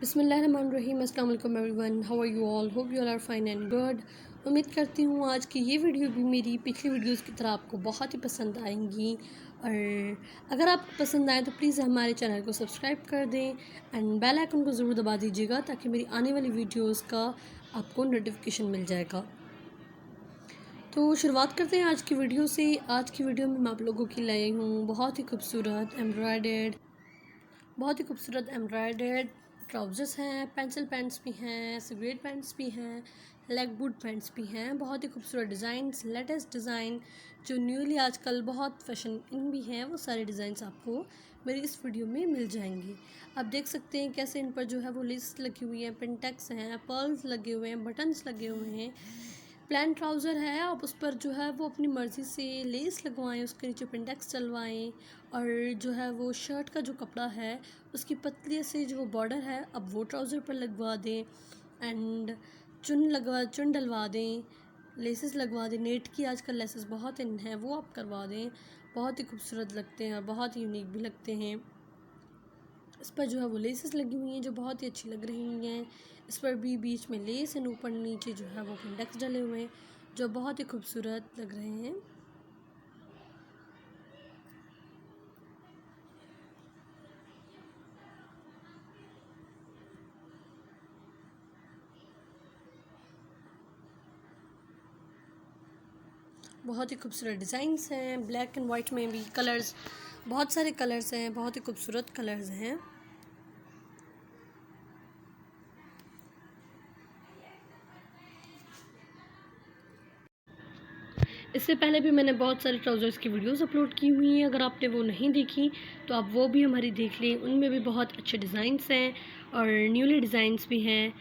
बिस्मिल्लाहिर्रहमानिर्रहीम। अस्सलाम वालेकुम everyone, how are you all? Hope you all are fine and good. उम्मीद करती हूँ आज की ये वीडियो भी मेरी पिछली वीडियोस की तरह आपको बहुत ही पसंद आएंगी। और अगर आपको पसंद आए तो प्लीज़ हमारे चैनल को सब्सक्राइब कर दें एंड बेल आइकन को ज़रूर दबा दीजिएगा ताकि मेरी आने वाली वीडियोज़ का आपको नोटिफिकेशन मिल जाएगा। तो शुरुआत करते हैं आज की वीडियो से। आज की वीडियो में मैं आप लोगों की लाई हूँ बहुत ही खूबसूरत एम्ब्रॉयडर्ड ट्राउज़र्स हैं, पेंसिल पैंट्स भी हैं, सिगरेट पैंट्स भी हैं, लेग बूट पैंट्स भी हैं। बहुत ही खूबसूरत डिज़ाइंस, लेटेस्ट डिज़ाइन जो न्यूली आजकल बहुत फैशन इन भी हैं, वो सारे डिज़ाइंस आपको मेरी इस वीडियो में मिल जाएंगे। आप देख सकते हैं कैसे इन पर जो है वो लेस लगी हुई है, पिनटेक्स हैं, पर्ल्स लगे हुए हैं, बटन्स लगे हुए हैं। प्लान ट्राउज़र है, आप उस पर जो है वो अपनी मर्ज़ी से लेस लगवाएं, उसके नीचे पिंडेक्स चलवाएं और जो है वो शर्ट का जो कपड़ा है उसकी पतली से जो बॉर्डर है अब वो ट्राउज़र पर लगवा दें एंड चुन डलवा दें, लेसेस लगवा दें। नेट की आजकल लेसेस बहुत इन हैं, वो आप करवा दें। बहुत ही खूबसूरत लगते हैं और बहुत ही यूनिक भी लगते हैं। इस पर जो है वो लेसेस लगी हुई हैं जो बहुत ही अच्छी लग रही हैं। इस पर भी बीच में लेस एंड ऊपर नीचे जो है वो पिंडेक्स डले हुए हैं जो बहुत ही खूबसूरत लग रहे हैं। बहुत ही खूबसूरत डिज़ाइंस हैं, ब्लैक एंड वाइट में भी कलर्स, बहुत सारे कलर्स हैं, बहुत ही खूबसूरत कलर्स हैं। इससे पहले भी मैंने बहुत सारे ट्राउज़र्स की वीडियोस अपलोड की हुई हैं, अगर आपने वो नहीं देखी तो आप वो भी हमारी देख लें। उनमें भी बहुत अच्छे डिज़ाइंस हैं और न्यूली डिज़ाइंस भी हैं।